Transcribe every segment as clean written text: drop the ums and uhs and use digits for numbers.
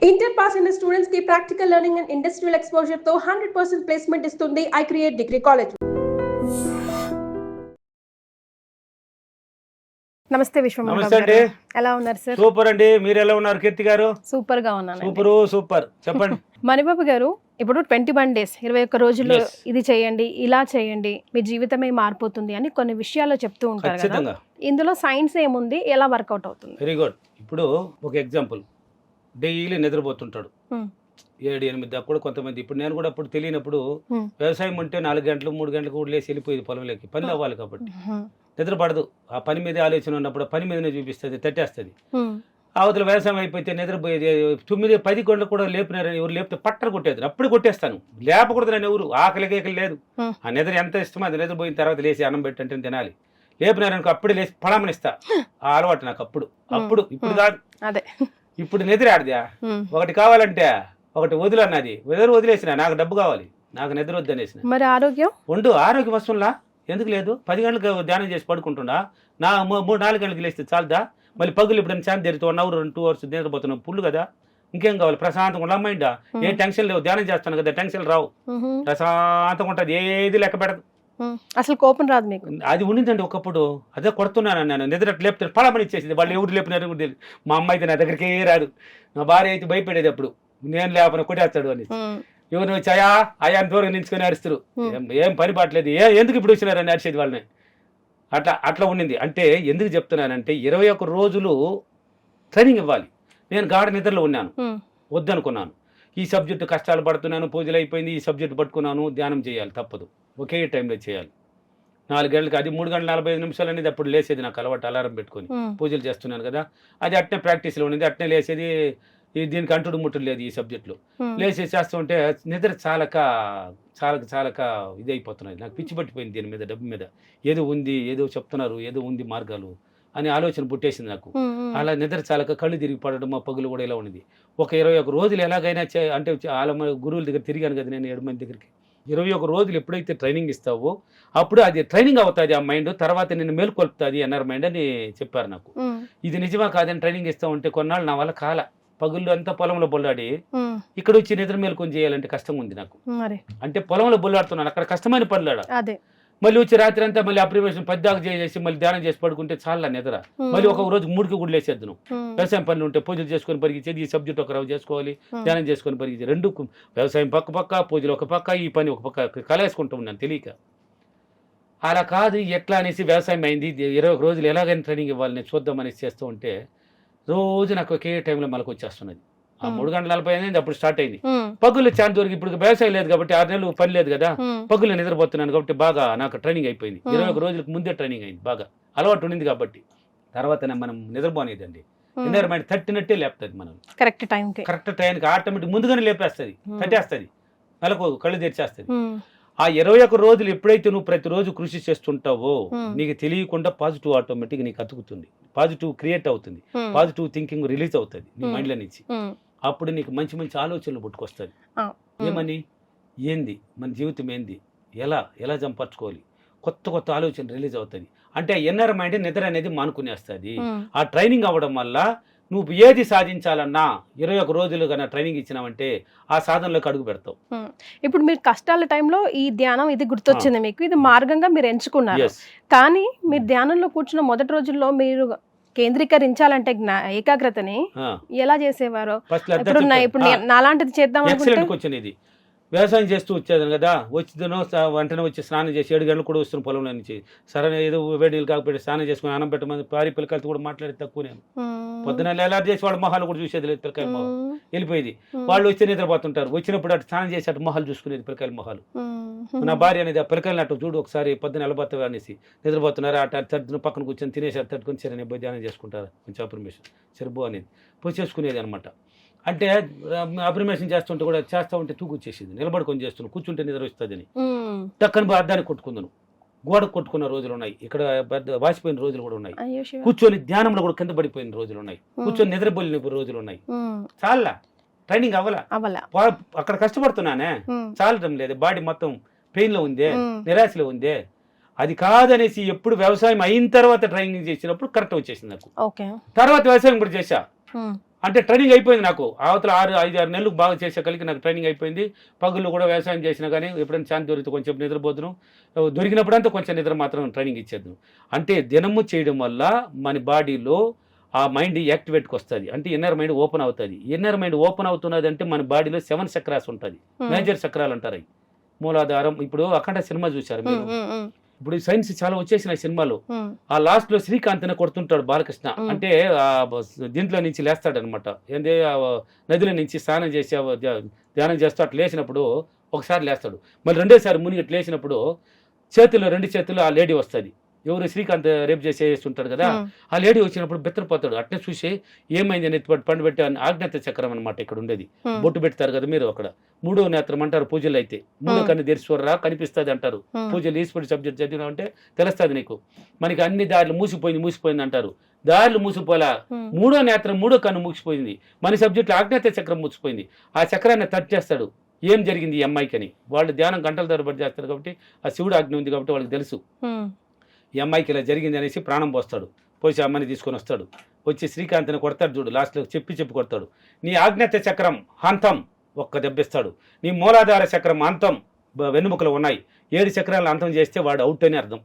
Inter pass అయిన students కి practical learning and industrial exposure తో 100% ప్లేస్మెంట్ ఇస్తుంది ఐ క్రియేట్ డిగ్రీ కాలేజ్. నమస్తే విశ్వమోహన్ నమస్తే అండి. ఎలా ఉన్నారు సార్? సూపర్ అండి. మీరు ఎలా ఉన్నారు కీర్తి గారు? సూపర్ గా ఉన్నాను. సూపర్ చెప్పండి. మణిబాబు గారు, ఇప్పుడు 21 days 21 రోజులు Yes. ఇది చేయండి, ఇలా చేయండి, మీ జీవితమే మారిపోతుంది అని కొన్ని విషయాలు చెప్తూ ఉంటారు కదా. ఖచ్చితంగా. ఇందులో సైన్స్ ఏముంది, ఎలా వర్కౌట్ అవుతుంది? Very good. ఇప్పుడు ఒక ఎగ్జాంపుల్, డైలీ నిద్రపోతుంటాడు 7-8 దాకా కూడా కొంతమంది. ఇప్పుడు నేను కూడా అప్పుడు తెలియనప్పుడు వ్యవసాయం ఉంటే 4 గంటలు 3 గంటలకు కూడా లేసి వెళ్ళిపోయేది పొలంలోకి. పనులు అవ్వాలి కాబట్టి నిద్ర పడదు. ఆ పని మీదే ఆలోచన ఉన్నప్పుడు పని మీదనే చూపిస్తుంది, తట్టేస్తుంది. అవతల వ్యవసాయం అయిపోతే నిద్రపోయేది 9-10 గంటలకు కూడా లేపినారని ఎవరు లేపితే పట్టలు కొట్టేది. అప్పుడు కొట్టేస్తాను, లేపకూడదు నన్ను ఎవరు. ఆకలి లేదు. ఆ నిద్ర ఎంత ఇష్టమో అది నిద్రపోయిన తర్వాత లేచి అన్నం పెట్టంటే తినాలి. లేపినారనుకో అప్పుడే లేచి పడమనిస్తా. ఆ అలవాటు నాకు అప్పుడు ఇప్పుడు కాదు. అదే ఇప్పుడు నిద్ర ఆడదా. ఒకటి కావాలంటే ఒకటి వదిలన్నది వదిలేసిన, నాకు డబ్బు కావాలి, నాకు నిద్ర వద్దనేసిన. మరి ఆరోగ్యం ఆరోగ్యం వస్తుందా? ఎందుకు లేదు? 10 గంటలకు ధ్యానం చేసి పడుకుంటుండా, 3-4 గంటలకు లేస్తే చాలదా? మళ్ళీ పగులు ఇప్పుడు ఛాన్స్ జరిగితే 1 hour 2 hours నిద్రపోతున్నాం, పుల్లు కదా. ఇంకేం కావాలి? ప్రశాంతంగా ఉండ మైండ్. ఏ టెన్షన్ లేవు, ధ్యానం చేస్తాను కదా, టెన్షన్ రావు, ప్రశాంతంగా ఉంటుంది, ఏది లెక్క పెడదు. అసలు కోపం రాదు మీకు? అది ఉండిందండి ఒకప్పుడు. అదే కొడుతున్నాను నేను. నిద్ర లేపితే పడమని ఇచ్చేసింది. వాళ్ళు ఎవరు లేపినారు కూడా తెలియదు. మా అమ్మ అయితే నా దగ్గరికి రాడు, నా భార్య అయితే భయపడేది అప్పుడు, నేను లేపన కొట్టేస్తాడు అని. ఎవరు వచ్చి అయా దూరం నించుకొని అరుస్తారు, ఏం పని పట్టలేదు, ఎందుకు ఇప్పుడు వచ్చినారని అరిచేది వాళ్ళని. అట్లా ఉండింది. అంటే ఎందుకు చెప్తున్నానంటే 21 రోజులు ట్రైనింగ్ ఇవ్వాలి. నేను గాఢ నిద్రలో ఉన్నాను, వద్దనుకున్నాను. ఈ సబ్జెక్టు కష్టాలు పడుతున్నాను, పూజలు అయిపోయింది, ఈ సబ్జెక్టు పట్టుకున్నాను, ధ్యానం చేయాలి, తప్పదు, ఒకే టైంలో చేయాలి. 4 గంటలకి, అది 3 గంటల 45 నిమిషాలు అనేది అప్పుడు లేసేది నాకు అలవాటు. అలారం పెట్టుకొని పూజలు చేస్తున్నాను కదా, అది అట్నే ప్రాక్టీస్లో ఉన్నది, అట్నే లేసేది. దీనికి అంటుడు ముట్టుడు లేదు. ఈ సబ్జెక్టులో లేచి చేస్తూ ఉంటే నిద్ర చాలక ఇది అయిపోతున్నది. నాకు పిచ్చి పట్టిపోయింది దీని మీద, డబ్బు మీద. ఏదో ఉంది, ఏదో చెప్తున్నారు, ఏదో ఉంది మార్గాలు అని ఆలోచన పుట్టేసింది నాకు. అలా నిద్ర చాలక కళ్ళు తిరిగి పడడం, మా పగులు కూడా ఇలా ఉన్నది. ఒక 21 రోజులు ఎలాగైనా అంటే వాళ్ళ గురువుల దగ్గర తిరిగాను కదా నేను 7 మంది దగ్గరికి. 21 రోజులు ఎప్పుడైతే ట్రైనింగ్ ఇస్తావో అప్పుడు అది ట్రైనింగ్ అవుతుంది. ఆ మైండ్ తర్వాత నిన్ను మేల్కొల్పుతుంది అన్నారు మైండ్ అని చెప్పారు నాకు. ఇది నిజమా కాదని ట్రైనింగ్ ఇస్తా ఉంటే కొన్నాళ్ళు నా వల్ల కాల. పగుళ్ళు అంతా పొలంలో బొల్లాడి ఇక్కడ వచ్చి నిద్ర మేల్కొని చేయాలంటే కష్టం ఉంది నాకు. అంటే పొలంలో బొల్లాడుతున్నాను, అక్కడ కష్టమైన పనులాడ. మళ్ళీ వచ్చి రాత్రి అంతా మళ్ళీ అప్రిమేషన్ 10 దాకా చేసి మళ్ళీ ధ్యానం చేసి పడుకుంటే చాలా నిద్ర. మళ్ళీ ఒక రోజు 3కి కూడా లేచేద్దాను. వ్యవసాయం పనులు ఉంటే పూజలు చేసుకొని పరిగించేది, ఈ సబ్జెక్ట్ ఒక రోజు చేసుకోవాలి, ధ్యానం చేసుకొని పరిగించేది. 2 వ్యవసాయం పక్క, పూజలు ఒక పక్క, ఈ పని ఒక పక్క కలేసుకుంటూ ఉన్నాను తెలియక. అలా కాదు, ఎట్లా అనేసి వ్యవసాయం అయింది. 21 రోజులు ఎలాగైనా ట్రైనింగ్ ఇవ్వాలి నేను చూద్దామనేసి చేస్తూ ఉంటే రోజు నాకు ఒకే టైంలో మనకు వచ్చేస్తున్నది. ఆ 3 గంటల 45 అప్పుడు స్టార్ట్ అయింది. పగులు ఛాన్స్ దొరికి, ఇప్పుడు వ్యవసాయం లేదు కాబట్టి 6 నెలలు పని లేదు కదా, పగులు నిద్రపోతున్నాను కాబట్టి బాగా నాకు ట్రైనింగ్ అయిపోయింది. 21 రోజులకు ముందే ట్రైనింగ్ అయింది, బాగా అలవాటు ఉండింది కాబట్టి. తర్వాత మనం నిద్రపోనేదండి. నిద్ర మైండ్ తట్టినట్టే లేపుతుంది మనం, కరెక్ట్ టైంకి ఆటోమేటిక్ ముందుగానే లేపేస్తుంది, తట్టేస్తుంది, నెలకు కళ్ళు తెరిచేస్తుంది. ఆ 21 రోజులు ఎప్పుడైతే నువ్వు ప్రతిరోజు కృషి చేస్తుంటావో నీకు తెలియకుండా పాజిటివ్ ఆటోమేటిక్ నీకు అతుకుతుంది, పాజిటివ్ క్రియేట్ అవుతుంది, పాజిటివ్ థింకింగ్ రిలీజ్ అవుతుంది నీ మైండ్లో నుంచి. అప్పుడు నీకు మంచి మంచి ఆలోచనలు పుట్టుకొస్తుంది. ఏమని, ఏంది మన జీవితం, ఏంది, ఎలా సంపర్చుకోవాలి, కొత్త ఆలోచన రిలీజ్ అవుతుంది. అంటే ఎన్నర్ మైండ్ నిద్ర అనేది మానుకునేస్తుంది. ఆ ట్రైనింగ్ అవ్వడం వల్ల నువ్వు ఏది సాధించాలన్నా 21 రోజులు కన్నా ట్రైనింగ్ ఇచ్చినావంటే ఆ సాధనలోకి అడుగు పెడతావు. ఇప్పుడు మీరు కష్టాల టైంలో ఈ ధ్యానం ఇది గుర్తొచ్చింది మీకు, ఇది మార్గంగా మీరు ఎంచుకున్నారు. కానీ మీరు ధ్యానంలో కూర్చున్న మొదటి రోజుల్లో మీరు కేంద్రీకరించాలంటే ఏకాగ్రతని ఎలా చేసేవారు? ఇప్పుడు నాలాంటిది చేద్దాం అనుకుంటే వ్యవసాయం చేస్తూ వచ్చేదాను కదా, వచ్చిదనో వెంటనే వచ్చి స్నానం చేసి 7 గంటలు కూడా వస్తున్న పొలంలో నుంచి. సరే ఏదో వేడి నీళ్ళు కాకపోతే స్నానం చేసుకుని అన్నం పెట్టమని పారి పిల్లకాయలతో కూడా మాట్లాడి తక్కువ. నేను పొద్దున ఎలా చేసి వాళ్ళ మొహాలు కూడా చూసేది లేదు, పిల్లకాయల మొహాలు వెళ్ళిపోయేది. వాళ్ళు వచ్చి నిద్రపోతుంటారు, వచ్చినప్పుడు అటు స్నానం చేసి అటు మొహాలు చూసుకునేది, పిల్లకాయల మొహాలు. నా భార్య అనేది ఆ పిల్లకాయలు అటు చూడు ఒకసారి పొద్దున వెళ్ళబోతావు అనేసి, నిద్రపోతున్నారు అటు తట్టుకుని పక్కన కూర్చొని తినేసి తట్టుకొని సరే నేను ధ్యానం చేసుకుంటారు, కొంచెం అప్రిమేషన్ సరిపో అనేది పోయి చేసుకునేది అనమాట. అంటే అప్రిమేషన్ చేస్తుంటే కూడా చేస్తూ ఉంటే తూగు వచ్చేసింది, నిలబడుకొని చేస్తున్నాను, కూర్చుంటే నిద్ర వస్తుందని టక్కని అద్దానికి కొట్టుకుందాను, గోడకు కొట్టుకున్న రోజులు ఉన్నాయి, ఇక్కడ పెద్ద వాసిపోయిన రోజులు కూడా ఉన్నాయి, కూర్చొని ధ్యానంలో కూడా కింద పడిపోయిన రోజులు ఉన్నాయి, కూర్చొని నిద్రపోయిన రోజులు ఉన్నాయి. చాలా ట్రైనింగ్ అవ్వాల, అక్కడ కష్టపడుతున్నానే చాలటం లేదు, బాడీ మొత్తం పెయిన్ లో ఉందే, నిరాశలో ఉందే. అది కాదనేసి ఎప్పుడు వ్యవసాయం అయిన తర్వాత ట్రైనింగ్ చేసినప్పుడు కరెక్ట్ వచ్చేసింది నాకు. తర్వాత వ్యవసాయం కూడా చేశా, అంటే ట్రైనింగ్ అయిపోయింది నాకు అవతల 5-6 నెలలు బాగా చేసేకలికి నాకు ట్రైనింగ్ అయిపోయింది. పగుళ్ళు కూడా వ్యవసాయం చేసినా కానీ ఎప్పుడైనా ఛాన్స్ దొరికితే కొంచెం నిద్రపోతును, దొరికినప్పుడంతా కొంచెం నిద్ర మాత్రం ట్రైనింగ్ ఇచ్చేద్దాం. అంటే దినము చేయడం వల్ల మన బాడీలో ఆ మైండ్ యాక్టివేట్కి వస్తుంది, అంటే ఇన్నర్ మైండ్ ఓపెన్ అవుతుంది. ఇన్నర్ మైండ్ ఓపెన్ అవుతున్నది అంటే మన బాడీలో 7 చక్రాస్ ఉంటుంది, మేజర్ చక్రాలు అంటారు అవి. మూలాధారం, ఇప్పుడు అఖండ సినిమా చూశారు మీరు, ఇప్పుడు సైన్స్ చాలా వచ్చేసినాయి సినిమాలు. ఆ లాస్ట్ లో శ్రీకాంత్ కొడుతుంటాడు బాలకృష్ణ, అంటే దీంట్లో నుంచి లేస్తాడు అనమాట, ఏంది నదిలో నుంచి స్నానం చేసి ధ్యానం చేస్తూ అట్లా లేచినప్పుడు ఒకసారి లేస్తాడు, మళ్ళీ రెండోసారి మునిగి లేచినప్పుడు చేతుల్లో 2 చేతులు ఆ లేడీ వస్తుంది, ఎవరు శ్రీకాంత్ రేపు చేస్తుంటాడు కదా, ఆ లేడీ వచ్చినప్పుడు బెత్తరపోతాడు. అట్నే చూసి ఏమైంది అని పండు పెట్టి ఆజ్ఞాత చక్రం అనమాట ఇక్కడ ఉండేది, బొట్టు పెడతారు కదా మీరు అక్కడ, 3వ నేత్రం అంటారు పూజలు అయితే, 3 కన్ను తెరిచివర్రా కనిపిస్తుంది అంటారు పూజలు. ఈశ్వరుడు సబ్జెక్ట్ చదివినా అంటే తెలుస్తుంది నీకు. మనకి అన్ని దారులు మూసిపోయింది అంటారు, దారులు మూసిపోలా, 3వ నేత్రం 3వ కన్ను మూసిపోయింది. మన సబ్జెక్టులో ఆజ్ఞాత చక్రం మూసిపోయింది. ఆ చక్రాన్ని టచ్ చేస్తాడు, ఏం జరిగింది ఈ అమ్మాయికి అని. వాళ్ళు ధ్యానం గంటల తరబడి చేస్తారు కాబట్టి ఆ శివుడు ఆజ్ఞ ఉంది కాబట్టి వాళ్ళకి తెలుసు ఈ అమ్మాయికి ఇలా జరిగింది అనేసి ప్రాణం పోస్తాడు, పోసి అమ్మాయిని తీసుకొని వస్తాడు, వచ్చి శ్రీకాంత్ని కొడతాడు చూడు, లాస్ట్లో చెప్పి కొడతాడు. నీ ఆజ్ఞాత చక్రం అంతం ఒక్క దెబ్బిస్తాడు, నీ మూలాధార చక్రం అంతం వెన్నుముకలు ఉన్నాయి, 7 చక్రాలను అంతం చేస్తే వాడు అవుట్ అని అర్థం,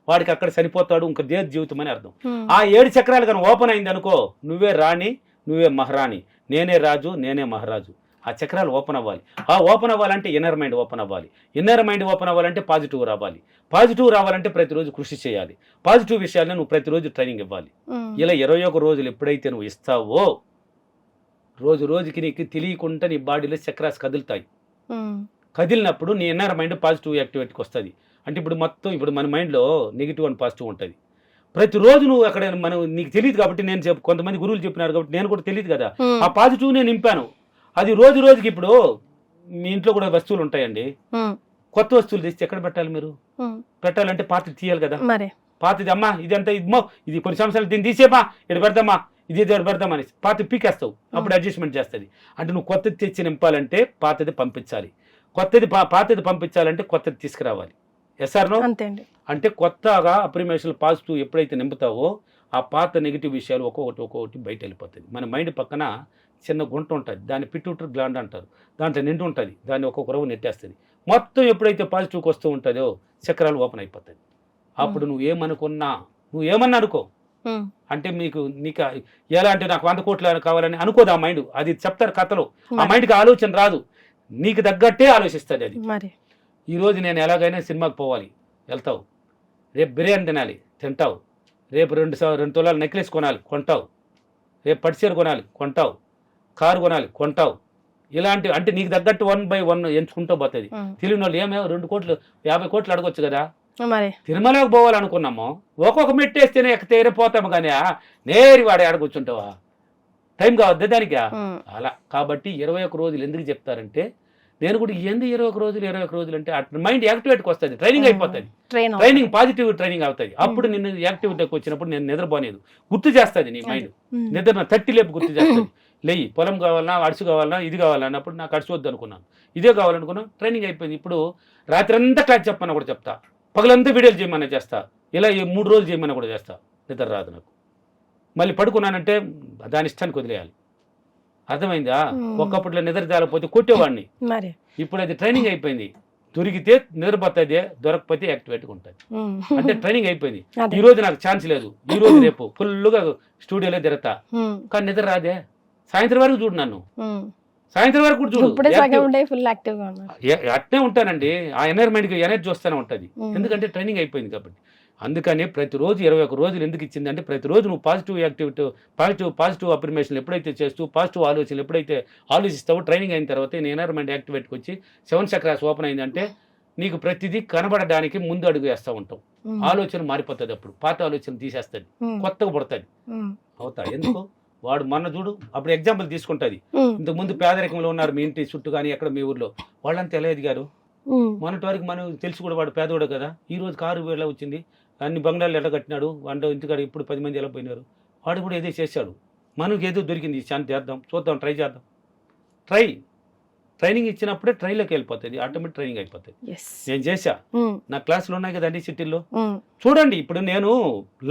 వాడికి అక్కడ చనిపోతాడు, ఇంకా దేశ జీవితం అని అర్థం. ఆ 7 చక్రాలు కానీ ఓపెన్ అయింది అనుకో, నువ్వే రాణి, నువ్వే మహారాణి, నేనే రాజు, నేనే మహారాజు. ఆ చక్రాలు ఓపెన్ అవ్వాలి. ఆ ఓపెన్ అవ్వాలంటే ఇన్నర్ మైండ్ ఓపెన్ అవ్వాలి. ఇన్నర్ మైండ్ ఓపెన్ అవ్వాలంటే పాజిటివ్ రావాలి. పాజిటివ్ రావాలంటే ప్రతిరోజు కృషి చేయాలి. పాజిటివ్ విషయాలను నువ్వు ప్రతిరోజు ట్రైనింగ్ ఇవ్వాలి. ఇలా 21 రోజులు ఎప్పుడైతే నువ్వు ఇస్తావో, రోజుకి నీకు తెలియకుండా నీ బాడీలో చక్రాస్ కదులుతాయి. కదిలినప్పుడు నీ ఇన్నర్ మైండ్ పాజిటివ్ యాక్టివేట్కి వస్తుంది. అంటే ఇప్పుడు మన మైండ్లో నెగిటివ్ అండ్ పాజిటివ్ ఉంటుంది. ప్రతిరోజు నువ్వు అక్కడ నీకు తెలియదు కాబట్టి నేను కొంతమంది గురువులు చెప్పినారు కాబట్టి నేను కూడా తెలియదు కదా, ఆ పాజిటివ్ నేను నింపాను. అది రోజుకి ఇప్పుడు మీ ఇంట్లో కూడా వస్తువులు ఉంటాయండి, కొత్త వస్తువులు తెచ్చి ఎక్కడ పెట్టాలి మీరు? పెట్టాలంటే పాతది తీయాలి కదా, పాతది అమ్మా ఇదంతా ఇది కొన్ని సంవత్సరాలు దీన్ని తీసేమా ఇక్కడ పెడతామా ఇది పెడతామని పాత పీకేస్తావు, అప్పుడు అడ్జస్ట్మెంట్ చేస్తుంది. అంటే నువ్వు కొత్తది తెచ్చి నింపాలంటే పాతది పంపించాలి, పాతది పంపించాలంటే కొత్తది తీసుకురావాలి. ఎస్ఆర్ నో? అంటే కొత్తగా అప్రిమేషన్ పాజిటివ్ ఎప్పుడైతే నింపుతావో ఆ పాత నెగిటివ్ విషయాలు ఒక్కొక్కటి బయట వెళ్ళిపోతుంది. మన మైండ్ పక్కన చిన్న గుంట ఉంటుంది, దాన్ని పిట్యూటరీ గ్లాండ్ అంటారు, దాంట్లో నిండు ఉంటుంది, దాన్ని ఒక్కొక్క రవ్వు నెట్టేస్తుంది. మొత్తం ఎప్పుడైతే పాజిటివ్కి వస్తూ ఉంటుందో చక్రాలు ఓపెన్ అయిపోతుంది. అప్పుడు నువ్వేమన్నా అనుకో, అంటే నీకు ఎలా అంటే నాకు 100 కోట్లు కావాలని అనుకోదు ఆ మైండ్, అది చెప్తారు కథలో. ఆ మైండ్కి ఆలోచన రాదు, నీకు తగ్గట్టే ఆలోచిస్తుంది అది. ఈరోజు నేను ఎలాగైనా సినిమాకి పోవాలి, వెళ్తావు, రేపు బిర్యానీ తినాలి, తింటావు, రేపు 2 తులాలు నెక్లెస్ కొనాలి, కొంటావు, రేపు పట్టుచీర కొనాలి, కొంటావు, కారు కొనాలి, కొంటావు. ఇలాంటి అంటే నీకు తగ్గట్టు 1 by 1 ఎంచుకుంటూ పోతుంది. తెలియని వాళ్ళు 2 కోట్లు 50 కోట్లు అడగొచ్చు కదా. తిరుమలకి పోవాలనుకున్నాము, ఒక్కొక్క మెట్టేస్తేనే ఎక్కితేరిపోతాము కానీ నేరి వాడే ఆడకూర్చుంటావా? టైం కావద్దా దానికి? అలా కాబట్టి 21 రోజులు ఎందుకు చెప్తారంటే, నేను కూడా ఎందుకు 21 రోజులు అంటే అట్లా మైండ్ యాక్టివేట్కి వస్తుంది, ట్రైనింగ్ అయిపోతుంది, ట్రైనింగ్ పాజిటివ్ ట్రైనింగ్ అవుతుంది. అప్పుడు నిన్ను యాక్టివిటీకి వచ్చినప్పుడు నేను నిద్రపోనేది, గుర్తు చేస్తుంది నీ మైండ్, నిద్ర తట్టి లేపు గుర్తు చేస్తుంది. లేయి పొలం కావాలన్నా, అడుసు కావాలన్నా, ఇది కావాలన్నప్పుడు నాకు అడుసు వద్దు అనుకున్నాను, ఇదే కావాలనుకున్నాను, ట్రైనింగ్ అయిపోయింది. ఇప్పుడు రాత్రి అంతా క్లాస్ చెప్పమన్నా కూడా చెప్తా, పగలంతా వీడియోలు చేయమన్నా చేస్తా, ఇలా 3 రోజులు చేయమన్నా కూడా చేస్తా. నిద్ర రాదు నాకు, మళ్ళీ పడుకున్నానంటే దాని ఇష్టానికి వదిలేయాలి. అర్థమైందా? ఒక్కప్పట్లో నిద్ర తేలకపోతే కొట్టేవాడిని, ఇప్పుడు అది ట్రైనింగ్ అయిపోయింది. దొరికితే నిద్రపోతుంది, దొరకపోతే యాక్టివేట్గా ఉంటుంది. అంటే ట్రైనింగ్ అయిపోయింది. ఈ రోజు నాకు ఛాన్స్ లేదు, ఈ రోజు రేపు ఫుల్గా స్టూడియోలో తిరగతా, కానీ నిద్ర రాదే. సాయంత్రం వరకు చూడు, నన్ను సాయంత్రం వరకు కూడా చూడు, అట్నే ఉంటానండి. ఆ ఎనర్మైండ్కి ఎనర్జీ వస్తూనే ఉంటుంది, ఎందుకంటే ట్రైనింగ్ అయిపోయింది కాబట్టి. అందుకని ప్రతిరోజు 21 రోజులు ఎందుకు ఇచ్చిందంటే, ప్రతిరోజు నువ్వు పాజిటివ్ అప్రిమేషన్లు ఎప్పుడైతే చేస్తూ పాజిటివ్ ఆలోచనలు ఎప్పుడైతే ఆలోచిస్తావో, ట్రైనింగ్ అయిన తర్వాత నీ ఎనర్మైండ్ యాక్టివేట్కి వచ్చి 7 చక్రాస్ ఓపెన్ అయిందంటే నీకు ప్రతిదీ కనబడడానికి ముందు అడుగు వేస్తూ ఉంటావు. ఆలోచన మారిపోతుంది, అప్పుడు పాత ఆలోచన తీసేస్తుంది, కొత్తగా పడుతుంది. అవుతా ఎందుకు? వాడు మొన్న చూడు, అప్పుడు ఎగ్జాంపుల్ తీసుకుంటుంది. ఇంతకుముందు పేదరికంలో ఉన్నారు మీ ఇంటి చుట్టూ కానీ ఎక్కడ మీ ఊర్లో, వాళ్ళంతా ఎలా ఎదిగారు? మొన్నటి వరకు మనం తెలుసు కూడా వాడు పేదోడు కదా, ఈ రోజు కారు ఎలా వచ్చింది, అన్ని బంగ్లాలు ఎలా కట్టినాడు, వంట ఇంటికాడ ఇప్పుడు 10 మంది ఎలా పోయినారు, వాడు కూడా ఏదో చేశాడు. మనకు ఏదో దొరికింది, శాంతి చేద్దాం, చూద్దాం, ట్రై చేద్దాం. ట్రైనింగ్ ఇచ్చినప్పుడే ట్రైన్లోకి వెళ్ళిపోతుంది, ఆటోమేటిక్ ట్రైనింగ్ అయిపోతుంది. నేను చేశా, నా క్లాసులు ఉన్నాయి కదండి సిటీల్లో, చూడండి. ఇప్పుడు నేను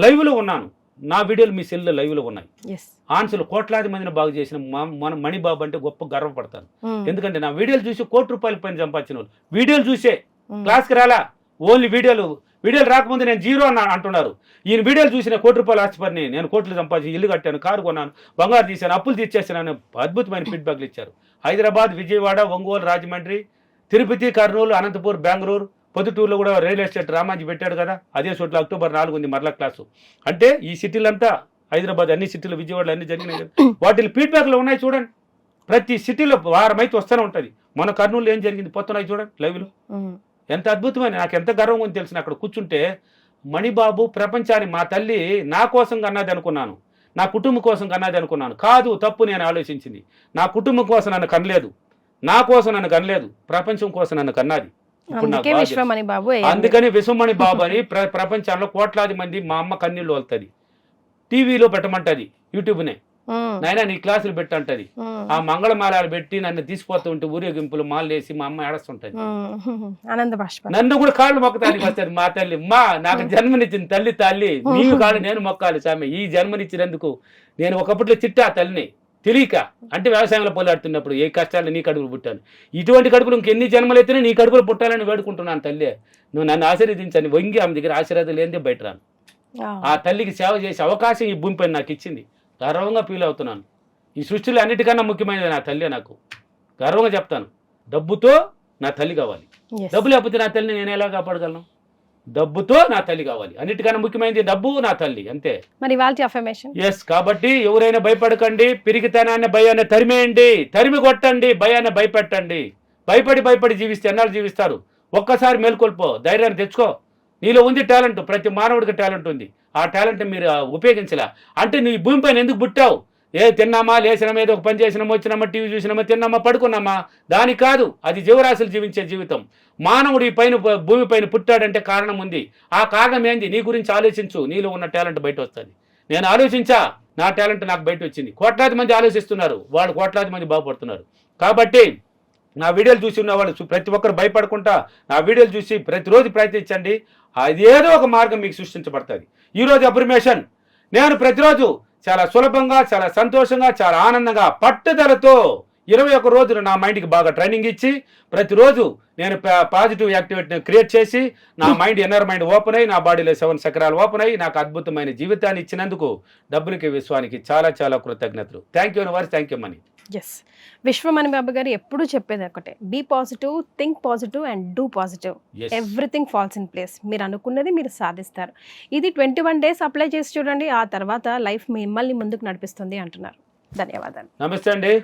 లైవ్లో ఉన్నాను, నా వీడియోలు మీ సెల్లో లైవ్లో ఉన్నాయి. ఎస్. ఆన్సర్లు కోట్లాది మందిని బాగు చేసిన మన మణిబాబు అంటే గొప్ప గర్వపడతాను. ఎందుకంటే నా వీడియోలు చూసి ₹1,00,00,000 పైన సంపాదించిన వాళ్ళు వీడియోలు చూసే క్లాస్కి రాలా, ఓన్లీ వీడియోలు రాకముందు నేను జీరో అంటున్నారు. ఈయన వీడియోలు చూసిన ₹1,00,00,000 ఆస్తిపడిని నేను కోట్లు సంపాదించి ఇల్లు కట్టాను, కారు కొన్నాను, బంగారు తీశాను, అప్పులు తీర్చేసాను, అద్భుతమైన ఫీడ్బ్యాక్లు ఇచ్చారు. హైదరాబాద్, విజయవాడ, ఒంగోలు, రాజమండ్రి, తిరుపతి, కర్నూలు, అనంతపూర్, బెంగళూరు, పొద్దుటూరులో కూడా రియల్ ఎస్టేట్ రామాజీ పెట్టాడు కదా, అదే చోట్ల అక్టోబర్ 4 ఉంది మరలా క్లాసు. అంటే ఈ సిటీలంతా హైదరాబాద్ అన్ని సిటీలు, విజయవాడలో అన్ని జరిగినాయి కదా, వాటి ఫీడ్బ్యాక్లు ఉన్నాయి చూడండి. ప్రతి సిటీలో వారం అయితే వస్తూనే ఉంటుంది. మన కర్నూలు ఏం జరిగింది పోతున్నాయి చూడండి లైవ్లో. ఎంత అద్భుతమైన, నాకు ఎంత గర్వం అని తెలిసిన అక్కడ కూర్చుంటే మణిబాబు ప్రపంచాన్ని మా తల్లి నా కోసం కన్నది అనుకున్నాను, నా కుటుంబం కోసం కన్నది అనుకున్నాను. కాదు, తప్పు నేను ఆలోచించింది. నా కుటుంబం కోసం నన్ను కనలేదు, నా కోసం నన్ను కనలేదు, ప్రపంచం కోసం నన్ను కన్నది. అందుకని విశ్వమణి బాబు అని ప్రపంచంలో కోట్లాది మంది మా అమ్మ కన్నీళ్ళు వస్తుంది. టీవీలో పెట్టమంటది, యూట్యూబ్నే, నాయన నీ క్లాసులు పెట్టంటది. ఆ మంగళమాలాలు పెట్టి నన్ను తీసుకుపోతూ ఉంటే ఊరేగింపులు మాలు వేసి మా అమ్మ ఏడుస్తుంటది. నన్ను కూడా కాళ్ళు మొక్కతానికి వస్తుంది మా తల్లి. నాకు జన్మనిచ్చింది తల్లి, నీవు కాళ్ళు నేను మొక్కాలి సామె. ఈ జన్మనిచ్చినందుకు నేను ఒకప్పట్లో చిట్టా తల్లిని తెలియక, అంటే వ్యవసాయంలో పోలాడుతున్నప్పుడు ఏ కష్టాలు నీ కడుపులు పుట్టాను. ఇటువంటి కడుపులు ఇంకెన్ని జన్మలు ఎత్తినా నీ కడుపులు పుట్టాలని వేడుకుంటున్నాను తల్లి. నువ్వు నన్ను ఆశీర్వదించని వంగి ఆమె దగ్గర ఆశీర్వాదం లేనిదే బయట రాను. ఆ తల్లికి సేవ చేసే అవకాశం ఈ భూమిపై నాకు ఇచ్చింది. గర్వంగా ఫీల్ అవుతున్నాను. ఈ సృష్టిలో అన్నిటికన్నా ముఖ్యమైనది నా తల్లి. నాకు గర్వంగా చెప్తాను, డబ్బుతో నా తల్లి కావాలి. డబ్బు లేకపోతే నా తల్లిని నేను ఎలా కాపాడగలను? డబ్బుతో నా తల్లి కావాలి. అన్నిటికన్నా ముఖ్యమైనది డబ్బు, నా తల్లి, అంతే. మరి ఇవాల్టి అఫర్మేషన్. ఎస్. కాబట్టి ఎవరైనా భయపడకండి, పిరికితనాన్ని భయాన్ని తరిమేయండి, తరిమి కొట్టండి, భయాన్ని భయపెట్టండి. భయపడి జీవిస్తే ఎన్నాళ్ళు జీవిస్తారు? ఒక్కసారి మేల్కొల్పో, ధైర్యాన్ని తెచ్చుకో. నీలో ఉంది టాలెంట్, ప్రతి మానవుడికి టాలెంట్ ఉంది. ఆ టాలెంట్ మీరు ఉపయోగించలే అంటే నీ భూమిపైన ఎందుకు పుట్టావు? తిన్నామా, లేచినామా, ఏదో ఒక పని చేసినామా, వచ్చినామా, టీవీ చూసినామా, తిన్నామా, పడుకున్నామా, దానికి కాదు. అది జీవరాశులు జీవించే జీవితం. మానవుడు ఈ భూమిపైన పుట్టాడంటే కారణం ఉంది. ఆ కారణం ఏంది? నీ గురించి ఆలోచించు, నీలో ఉన్న టాలెంట్ బయట వస్తుంది. నేను ఆలోచించా, నా టాలెంట్ నాకు బయట వచ్చింది. కోట్లాది మంది ఆలోచిస్తున్నారు, వాళ్ళు కోట్లాది మంది బాగుపడుతున్నారు. కాబట్టి నా వీడియోలు చూసి ఉన్న వాళ్ళు ప్రతి ఒక్కరు భయపడకుండా నా వీడియోలు చూసి ప్రతిరోజు ప్రయత్నించండి. అదేదో ఒక మార్గం మీకు సృష్టించబడుతుంది. ఈరోజు అఫర్మేషన్, నేను ప్రతిరోజు చాలా సులభంగా, చాలా సంతోషంగా, చాలా ఆనందంగా, పట్టుదలతో 21 రోజులు నా మైండ్కి బాగా ట్రైనింగ్ ఇచ్చి ప్రతిరోజు నేను పాజిటివ్ యాక్టివిటీని క్రియేట్ చేసి నా మైండ్, ఇన్నర్ మైండ్ ఓపెన్ అయ్యి, నా బాడీలో 7 చక్రాలు ఓపెన్ అయ్యి నాకు అద్భుతమైన జీవితాన్ని ఇచ్చినందుకు డబ్బులకి, విశ్వానికి చాలా చాలా కృతజ్ఞతలు. Thank you universe, thank you money. Yes. Vishwamani Babu garu ఎప్పుడు చెప్పేది ఒకటే, be positive, think positive and do positive. Everything falls in place. మీరు అనుకున్నది మీరు సాధిస్తారు. ఇది 21 days అప్లై చేసి చూడండి, ఆ తర్వాత లైఫ్ మిమ్మల్ని ముందుకు నడిపిస్తుంది అంటున్నారు. ధన్యవాదాలు. నమస్తే అండి.